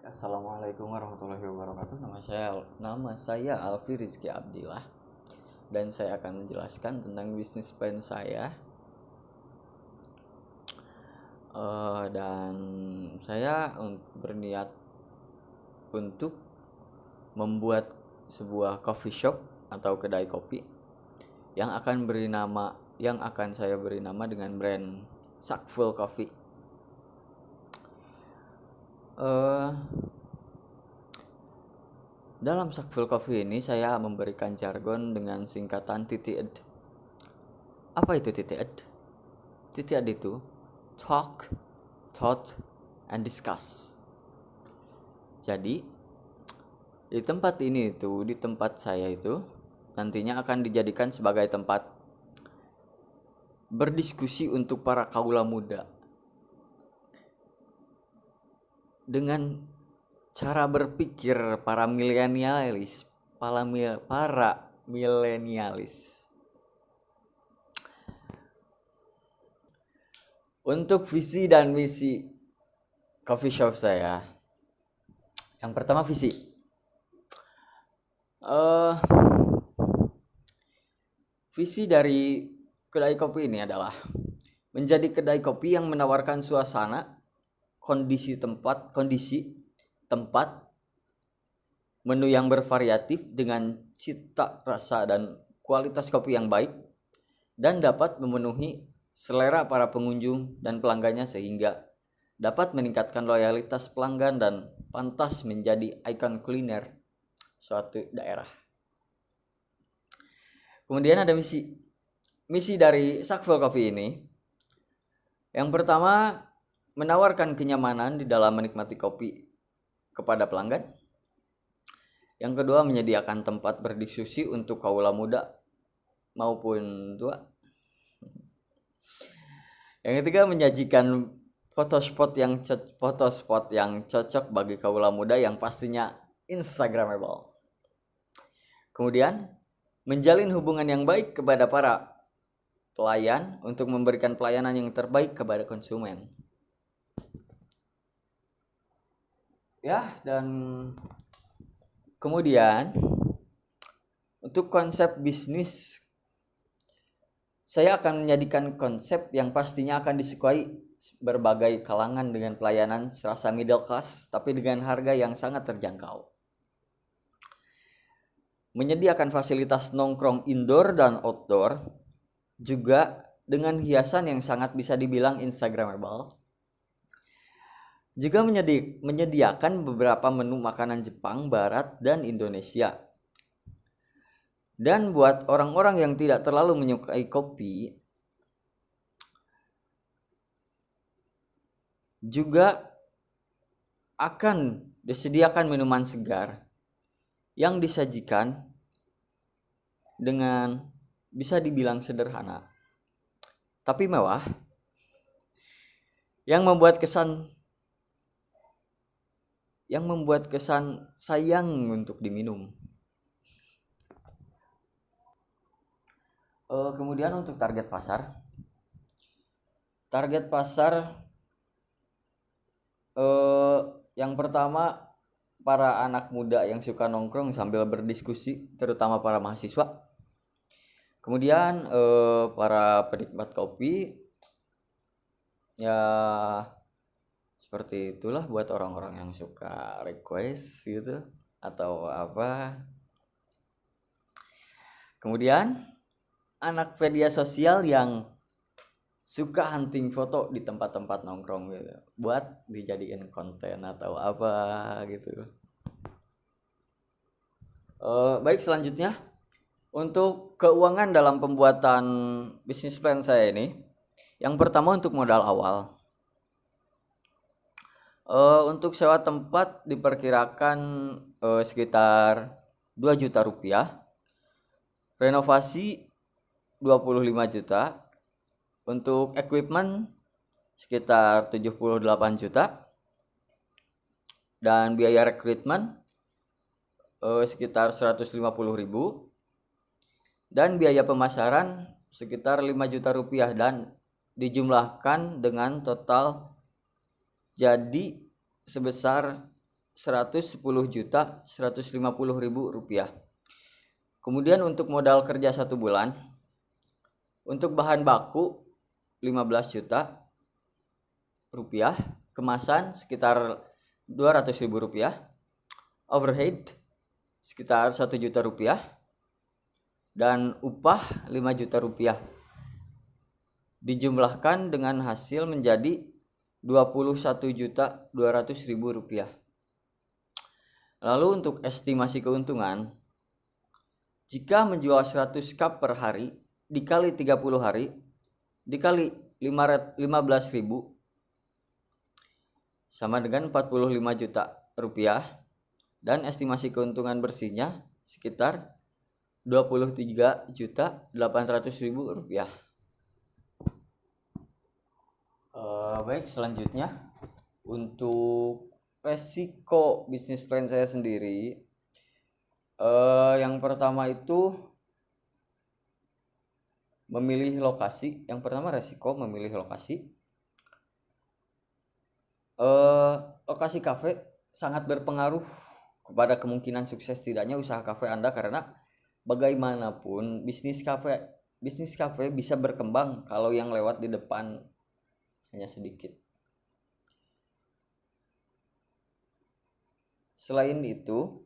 Assalamualaikum warahmatullahi wabarakatuh. Nama saya Alfi Rizky Abdillah dan saya akan menjelaskan tentang bisnis plan saya. Dan saya berniat untuk membuat sebuah coffee shop atau kedai kopi yang akan saya beri nama dengan brand Sakful Coffee. Dalam Sakful Coffee ini saya memberikan jargon dengan singkatan TTED. Apa itu TTED? TTED itu Talk, Thought, and Discuss. Jadi di tempat saya itu nantinya akan dijadikan sebagai tempat berdiskusi untuk para kaula muda dengan cara berpikir para milenialis. Untuk visi dan misi coffee shop saya, yang pertama visi. Visi dari kedai kopi ini adalah menjadi kedai kopi yang menawarkan suasana, kondisi tempat, menu yang bervariatif dengan cita rasa dan kualitas kopi yang baik dan dapat memenuhi selera para pengunjung dan pelanggannya sehingga dapat meningkatkan loyalitas pelanggan dan pantas menjadi ikon kuliner suatu daerah. Kemudian ada misi. Misi dari Sakful Coffee ini, yang pertama, menawarkan kenyamanan di dalam menikmati kopi kepada pelanggan. Yang kedua, menyediakan tempat berdiskusi untuk kaula muda maupun tua. Yang ketiga, menyajikan foto spot yang cocok bagi kaula muda yang pastinya instagramable. Kemudian, menjalin hubungan yang baik kepada para pelayan untuk memberikan pelayanan yang terbaik kepada konsumen. Dan kemudian untuk konsep bisnis, saya akan menjadikan konsep yang pastinya akan disukai berbagai kalangan dengan pelayanan serasa middle class tapi dengan harga yang sangat terjangkau. Menyediakan fasilitas nongkrong indoor dan outdoor, juga dengan hiasan yang sangat bisa dibilang instagramable. Juga menyediakan beberapa menu makanan Jepang, Barat, dan Indonesia. Dan buat orang-orang yang tidak terlalu menyukai kopi, juga akan disediakan minuman segar yang disajikan dengan bisa dibilang sederhana tapi mewah, yang membuat kesan sayang untuk diminum. Kemudian untuk target pasar yang pertama, para anak muda yang suka nongkrong sambil berdiskusi, terutama para mahasiswa. Kemudian para penikmat kopi, ya seperti itulah buat orang-orang yang suka request gitu atau apa. Kemudian anak media sosial yang suka hunting foto di tempat-tempat nongkrong gitu, buat dijadiin konten atau apa gitu. Baik, selanjutnya untuk keuangan dalam pembuatan bisnis plan saya ini, yang pertama untuk modal awal. Untuk sewa tempat diperkirakan sekitar 2 juta rupiah, renovasi 25 juta, untuk equipment sekitar 78 juta, dan biaya rekrutmen sekitar 150.000, dan biaya pemasaran sekitar 5 juta rupiah, dan dijumlahkan dengan total jadi sebesar 110.150.000 rupiah. Kemudian untuk modal kerja 1 bulan, untuk bahan baku 15 juta rupiah, kemasan sekitar 200.000 rupiah, overhead sekitar 1 juta rupiah, dan upah 5 juta rupiah. Dijumlahkan dengan hasil menjadi 21.200.000 rupiah. Lalu untuk estimasi keuntungan, jika menjual 100 cup per hari dikali 30 hari dikali 15.000 sama dengan 45 juta rupiah, dan estimasi keuntungan bersihnya sekitar 23.800.000 rupiah. Baik, selanjutnya untuk resiko bisnis plan saya sendiri, yang pertama itu memilih lokasi. Yang pertama resiko memilih lokasi. Lokasi kafe sangat berpengaruh kepada kemungkinan sukses tidaknya usaha kafe Anda, karena bagaimanapun bisnis kafe bisa berkembang kalau yang lewat di depan hanya sedikit. Selain itu,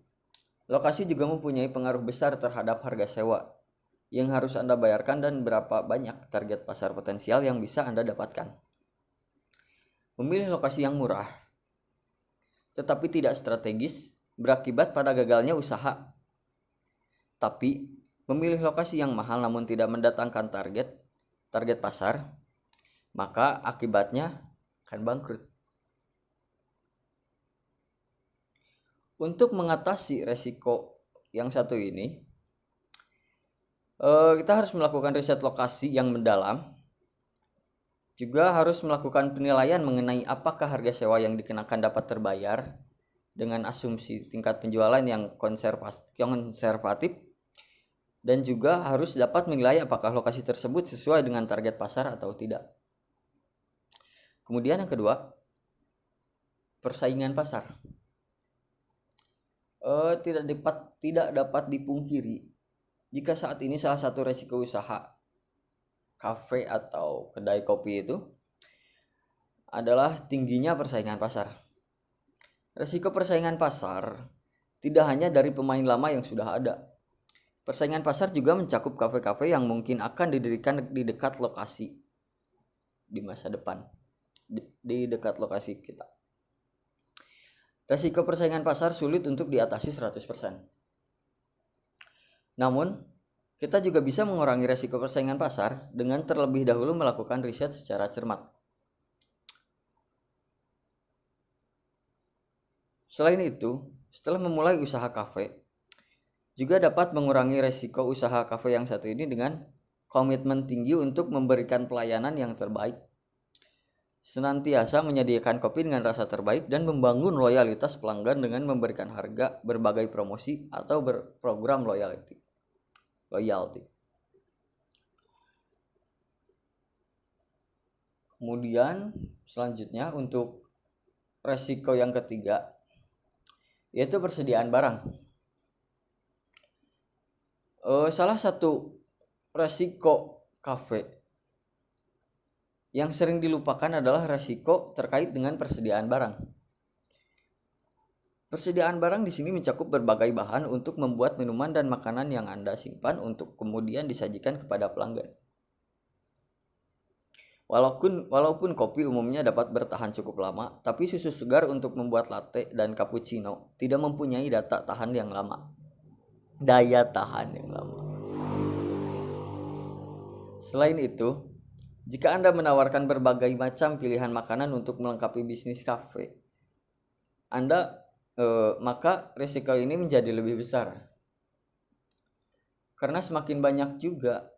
lokasi juga mempunyai pengaruh besar terhadap harga sewa yang harus Anda bayarkan dan berapa banyak target pasar potensial yang bisa Anda dapatkan. Memilih lokasi yang murah tetapi tidak strategis berakibat pada gagalnya usaha. Tapi memilih lokasi yang mahal namun tidak mendatangkan target pasar, maka akibatnya akan bangkrut. Untuk mengatasi resiko yang satu ini, kita harus melakukan riset lokasi yang mendalam. Juga harus melakukan penilaian mengenai apakah harga sewa yang dikenakan dapat terbayar dengan asumsi tingkat penjualan yang konservatif, dan juga harus dapat menilai apakah lokasi tersebut sesuai dengan target pasar atau tidak. Kemudian yang kedua, persaingan pasar. Tidak dapat dipungkiri jika saat ini salah satu resiko usaha kafe atau kedai kopi itu adalah tingginya persaingan pasar. Resiko persaingan pasar tidak hanya dari pemain lama yang sudah ada. Persaingan pasar juga mencakup kafe-kafe yang mungkin akan didirikan di dekat lokasi di masa depan, di dekat lokasi kita. Resiko persaingan pasar sulit untuk diatasi 100%. Namun, kita juga bisa mengurangi resiko persaingan pasar dengan terlebih dahulu melakukan riset secara cermat. Selain itu, setelah memulai usaha kafe, juga dapat mengurangi resiko usaha kafe yang satu ini dengan komitmen tinggi untuk memberikan pelayanan yang terbaik. Senantiasa menyediakan kopi dengan rasa terbaik dan membangun loyalitas pelanggan dengan memberikan harga, berbagai promosi, atau berprogram loyalty. Kemudian selanjutnya untuk resiko yang ketiga, yaitu persediaan barang. Salah satu resiko kafe yang sering dilupakan adalah resiko terkait dengan persediaan barang. Persediaan barang di sini mencakup berbagai bahan untuk membuat minuman dan makanan yang Anda simpan untuk kemudian disajikan kepada pelanggan. Walaupun kopi umumnya dapat bertahan cukup lama, tapi susu segar untuk membuat latte dan cappuccino tidak mempunyai daya tahan yang lama. Selain itu, jika Anda menawarkan berbagai macam pilihan makanan untuk melengkapi bisnis kafe maka risiko ini menjadi lebih besar. Karena semakin banyak juga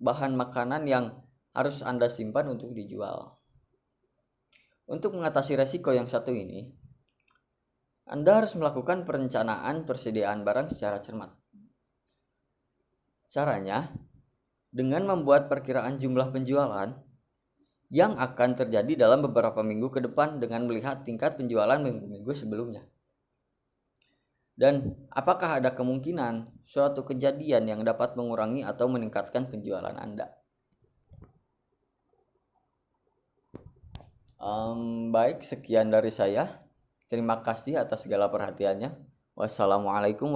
bahan makanan yang harus Anda simpan untuk dijual. Untuk mengatasi risiko yang satu ini, Anda harus melakukan perencanaan persediaan barang secara cermat. Caranya, dengan membuat perkiraan jumlah penjualan yang akan terjadi dalam beberapa minggu ke depan dengan melihat tingkat penjualan minggu-minggu sebelumnya. Dan apakah ada kemungkinan suatu kejadian yang dapat mengurangi atau meningkatkan penjualan Anda? Baik, sekian dari saya. Terima kasih atas segala perhatiannya. Wassalamualaikum